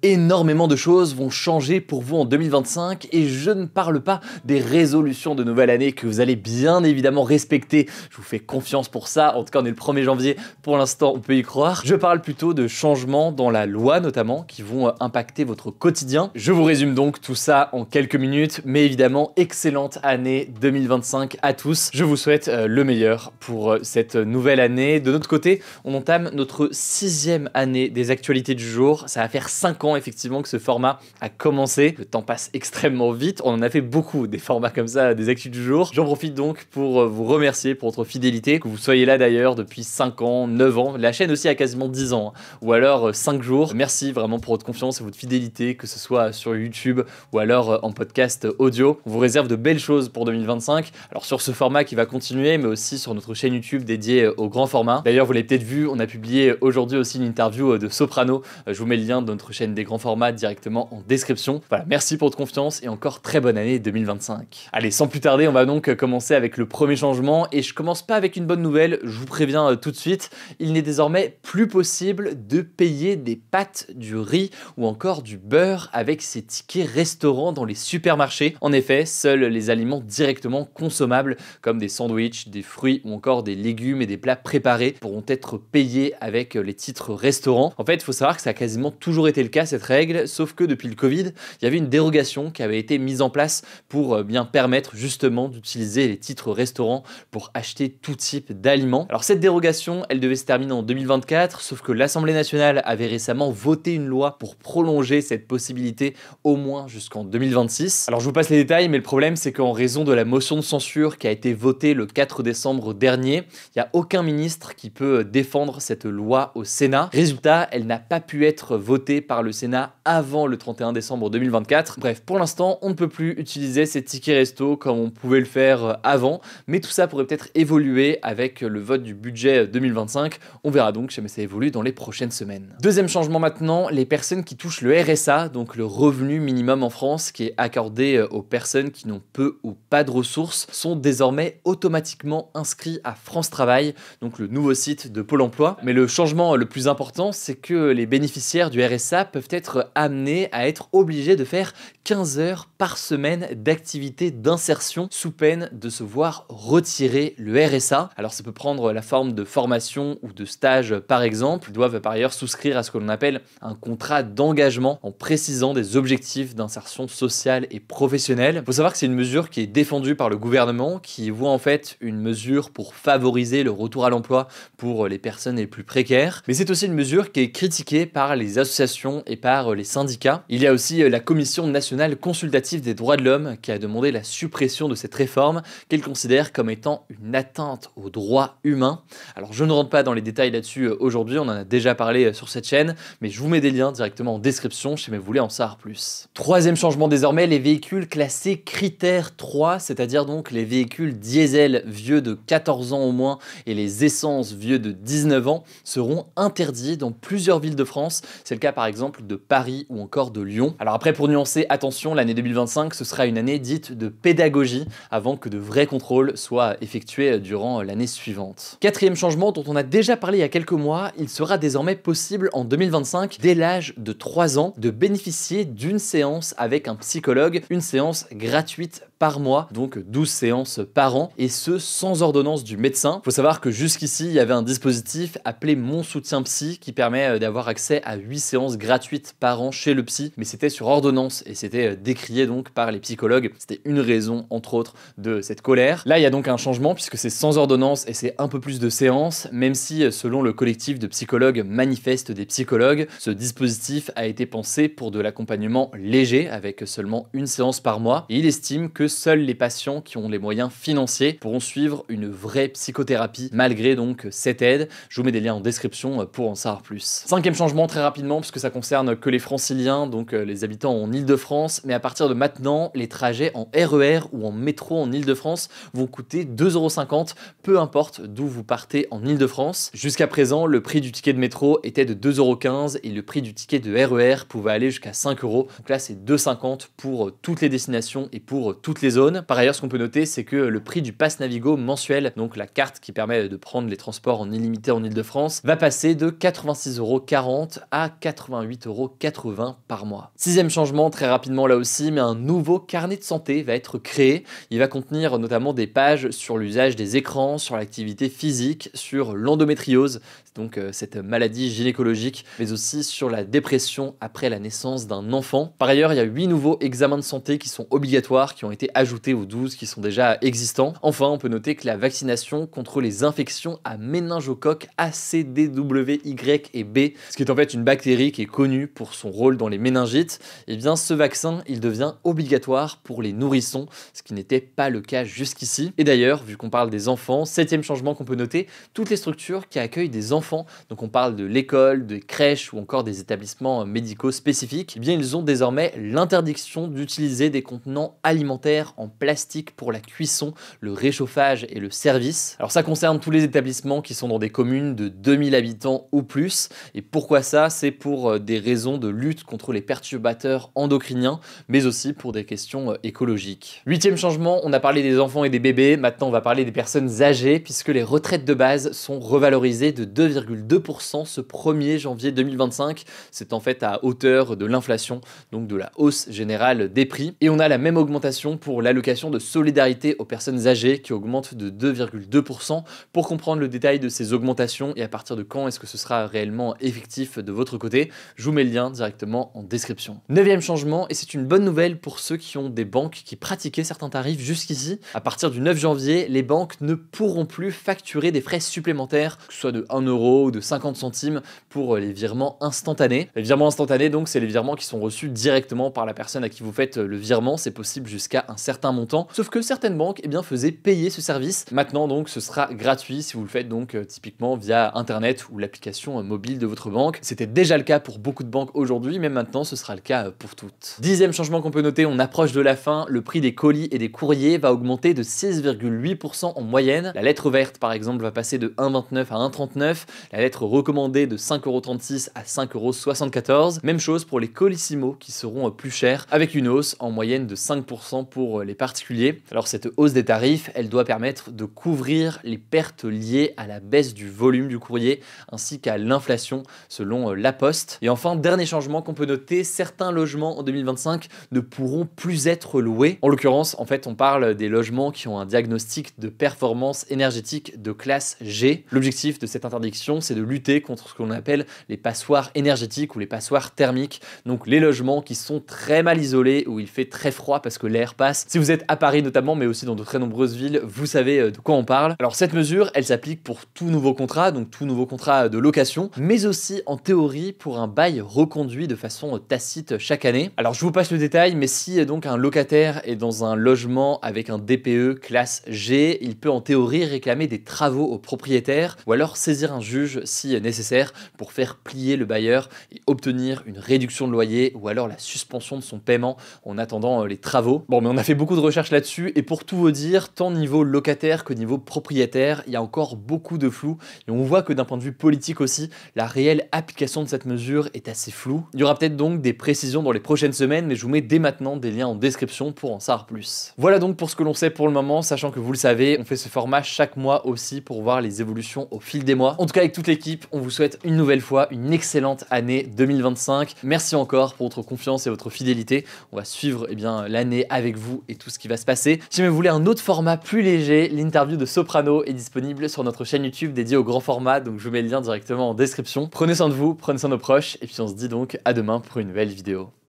Énormément de choses vont changer pour vous en 2025 et je ne parle pas des résolutions de nouvelle année que vous allez bien évidemment respecter. Je vous fais confiance pour ça. En tout cas, on est le 1er janvier. Pour l'instant, on peut y croire. Je parle plutôt de changements dans la loi notamment qui vont impacter votre quotidien. Je vous résume donc tout ça en quelques minutes, mais évidemment, excellente année 2025 à tous. Je vous souhaite le meilleur pour cette nouvelle année. De notre côté, on entame notre 6e année des actualités du jour. Ça va faire 5 ans effectivement que ce format a commencé. Le temps passe extrêmement vite. On en a fait beaucoup des formats comme ça, des actus du jour. J'en profite donc pour vous remercier pour votre fidélité, que vous soyez là d'ailleurs depuis 5 ans, 9 ans. La chaîne aussi a quasiment 10 ans, ou alors 5 jours. Merci vraiment pour votre confiance et votre fidélité, que ce soit sur YouTube ou alors en podcast audio. On vous réserve de belles choses pour 2025. Alors sur ce format qui va continuer, mais aussi sur notre chaîne YouTube dédiée au grand format. D'ailleurs, vous l'avez peut-être vu, on a publié aujourd'hui aussi une interview de Soprano. Je vous mets le lien de notre chaîne des grands formats directement en description. Voilà, merci pour votre confiance et encore très bonne année 2025. Allez, sans plus tarder, on va donc commencer avec le premier changement et je commence pas avec une bonne nouvelle, je vous préviens tout de suite, il n'est désormais plus possible de payer des pâtes, du riz ou encore du beurre avec ces tickets restaurants dans les supermarchés. En effet, seuls les aliments directement consommables comme des sandwichs, des fruits ou encore des légumes et des plats préparés pourront être payés avec les titres restaurants. En fait, il faut savoir que ça a quasiment toujours été le cas cette règle, sauf que depuis le Covid, il y avait une dérogation qui avait été mise en place pour bien permettre justement d'utiliser les titres restaurants pour acheter tout type d'aliments. Alors cette dérogation, elle devait se terminer en 2024, sauf que l'Assemblée nationale avait récemment voté une loi pour prolonger cette possibilité au moins jusqu'en 2026. Alors je vous passe les détails, mais le problème c'est qu'en raison de la motion de censure qui a été votée le 4 décembre dernier, il n'y a aucun ministre qui peut défendre cette loi au Sénat. Résultat, elle n'a pas pu être votée par le Sénat avant le 31 décembre 2024. Bref, pour l'instant, on ne peut plus utiliser ces tickets resto comme on pouvait le faire avant, mais tout ça pourrait peut-être évoluer avec le vote du budget 2025. On verra donc si ça évolue dans les prochaines semaines. Deuxième changement maintenant, les personnes qui touchent le RSA, donc le revenu minimum en France, qui est accordé aux personnes qui n'ont peu ou pas de ressources, sont désormais automatiquement inscrits à France Travail, donc le nouveau site de Pôle emploi. Mais le changement le plus important, c'est que les bénéficiaires du RSA peuvent être amenés à être obligés de faire 15 heures par semaine d'activité d'insertion sous peine de se voir retirer le RSA. Alors ça peut prendre la forme de formation ou de stage par exemple. Ils doivent par ailleurs souscrire à ce que l'on appelle un contrat d'engagement en précisant des objectifs d'insertion sociale et professionnelle. Il faut savoir que c'est une mesure qui est défendue par le gouvernement, qui voit en fait une mesure pour favoriser le retour à l'emploi pour les personnes les plus précaires. Mais c'est aussi une mesure qui est critiquée par les associations et par les syndicats. Il y a aussi la Commission nationale consultative des droits de l'homme qui a demandé la suppression de cette réforme qu'elle considère comme étant une atteinte aux droits humains. Alors je ne rentre pas dans les détails là-dessus aujourd'hui, on en a déjà parlé sur cette chaîne, mais je vous mets des liens directement en description si vous voulez en savoir plus. Troisième changement désormais, les véhicules classés critère 3, c'est-à-dire donc les véhicules diesel vieux de 14 ans au moins et les essences vieux de 19 ans seront interdits dans plusieurs villes de France. C'est le cas par exemple de Paris ou encore de Lyon. Alors après, pour nuancer, attention, l'année 2025, ce sera une année dite de pédagogie avant que de vrais contrôles soient effectués durant l'année suivante. Quatrième changement dont on a déjà parlé il y a quelques mois, il sera désormais possible en 2025, dès l'âge de 3 ans, de bénéficier d'une séance avec un psychologue, une séance gratuite par mois, donc 12 séances par an, et ce sans ordonnance du médecin. Il faut savoir que jusqu'ici, il y avait un dispositif appelé Mon Soutien Psy qui permet d'avoir accès à 8 séances gratuites par an chez le psy, mais c'était sur ordonnance et c'était décrié donc par les psychologues. C'était une raison, entre autres, de cette colère. Là, il y a donc un changement puisque c'est sans ordonnance et c'est un peu plus de séances, même si, selon le collectif de psychologues Manifeste des psychologues, ce dispositif a été pensé pour de l'accompagnement léger avec seulement une séance par mois et il estime que seuls les patients qui ont les moyens financiers pourront suivre une vraie psychothérapie malgré donc cette aide. Je vous mets des liens en description pour en savoir plus. Cinquième changement très rapidement puisque ça concerne que les franciliens, donc les habitants en Ile-de-France, mais à partir de maintenant, les trajets en RER ou en métro en Ile-de-France vont coûter 2,50 €, peu importe d'où vous partez en Ile-de-France. Jusqu'à présent, le prix du ticket de métro était de 2,15 € et le prix du ticket de RER pouvait aller jusqu'à 5 €. Donc là, c'est 2,50 € pour toutes les destinations et pour toutes toutes les zones. Par ailleurs, ce qu'on peut noter, c'est que le prix du pass Navigo mensuel, donc la carte qui permet de prendre les transports en illimité en Ile-de-France, va passer de 86,40 € à 88,80 € par mois. Sixième changement, très rapidement là aussi, mais un nouveau carnet de santé va être créé. Il va contenir notamment des pages sur l'usage des écrans, sur l'activité physique, sur l'endométriose, donc cette maladie gynécologique, mais aussi sur la dépression après la naissance d'un enfant. Par ailleurs, il y a 8 nouveaux examens de santé qui sont obligatoires, qui ont été ajoutés aux 12 qui sont déjà existants. Enfin, on peut noter que la vaccination contre les infections à méningocoque A, C, D, W, Y et B, ce qui est en fait une bactérie qui est connue pour son rôle dans les méningites, et bien ce vaccin, il devient obligatoire pour les nourrissons, ce qui n'était pas le cas jusqu'ici. Et d'ailleurs, vu qu'on parle des enfants, septième changement qu'on peut noter, toutes les structures qui accueillent des enfants, donc on parle de l'école, des crèches ou encore des établissements médicaux spécifiques, eh bien ils ont désormais l'interdiction d'utiliser des contenants alimentaires en plastique pour la cuisson, le réchauffage et le service. Alors ça concerne tous les établissements qui sont dans des communes de 2000 habitants ou plus. Et pourquoi ça? C'est pour des raisons de lutte contre les perturbateurs endocriniens, mais aussi pour des questions écologiques. Huitième changement, on a parlé des enfants et des bébés, maintenant on va parler des personnes âgées, puisque les retraites de base sont revalorisées de 2,2% ce 1er janvier 2025. C'est en fait à hauteur de l'inflation, donc de la hausse générale des prix. Et on a la même augmentation pour l'allocation de solidarité aux personnes âgées qui augmente de 2,2%. Pour comprendre le détail de ces augmentations et à partir de quand est-ce que ce sera réellement effectif de votre côté, je vous mets le lien directement en description. Neuvième changement, et c'est une bonne nouvelle pour ceux qui ont des banques qui pratiquaient certains tarifs jusqu'ici. À partir du 9 janvier, les banques ne pourront plus facturer des frais supplémentaires, que ce soit de 1 € ou de 50 centimes pour les virements instantanés. Les virements instantanés, donc, c'est les virements qui sont reçus directement par la personne à qui vous faites le virement. C'est possible jusqu'à un certain montant. Sauf que certaines banques, eh bien, faisaient payer ce service. Maintenant, donc, ce sera gratuit si vous le faites donc typiquement via Internet ou l'application mobile de votre banque. C'était déjà le cas pour beaucoup de banques aujourd'hui, mais maintenant, ce sera le cas pour toutes. Dixième changement qu'on peut noter, on approche de la fin. Le prix des colis et des courriers va augmenter de 6,8% en moyenne. La lettre verte, par exemple, va passer de 1,29 à 1,39. La lettre recommandée de 5,36 € à 5,74 €. Même chose pour les colissimo qui seront plus chers, avec une hausse en moyenne de 5% pour les particuliers. Alors cette hausse des tarifs, elle doit permettre de couvrir les pertes liées à la baisse du volume du courrier ainsi qu'à l'inflation selon La Poste. Et enfin, dernier changement qu'on peut noter, certains logements en 2025 ne pourront plus être loués. En l'occurrence, en fait, on parle des logements qui ont un diagnostic de performance énergétique de classe G. L'objectif de cette interdiction, c'est de lutter contre ce qu'on appelle les passoires énergétiques ou les passoires thermiques. Donc les logements qui sont très mal isolés, où il fait très froid parce que l'air passe. Si vous êtes à Paris notamment, mais aussi dans de très nombreuses villes, vous savez de quoi on parle. Alors cette mesure, elle s'applique pour tout nouveau contrat, donc tout nouveau contrat de location, mais aussi en théorie pour un bail reconduit de façon tacite chaque année. Alors je vous passe le détail, mais si donc un locataire est dans un logement avec un DPE classe G, il peut en théorie réclamer des travaux au propriétaire ou alors saisir un juge si nécessaire pour faire plier le bailleur et obtenir une réduction de loyer ou alors la suspension de son paiement en attendant les travaux. Bon, mais on a fait beaucoup de recherches là-dessus et pour tout vous dire, tant niveau locataire que niveau propriétaire, il y a encore beaucoup de flou et on voit que d'un point de vue politique aussi, la réelle application de cette mesure est assez floue. Il y aura peut-être donc des précisions dans les prochaines semaines, mais je vous mets dès maintenant des liens en description pour en savoir plus. Voilà donc pour ce que l'on sait pour le moment, sachant que vous le savez, on fait ce format chaque mois aussi pour voir les évolutions au fil des mois. En tout cas, avec toute l'équipe, on vous souhaite une nouvelle fois une excellente année 2025. Merci encore pour votre confiance et votre fidélité. On va suivre l'année avec vous et tout ce qui va se passer. Si vous voulez un autre format plus léger, l'interview de Soprano est disponible sur notre chaîne YouTube dédiée au grand format, donc je vous mets le lien directement en description. Prenez soin de vous, prenez soin de nos proches, et puis on se dit donc à demain pour une nouvelle vidéo.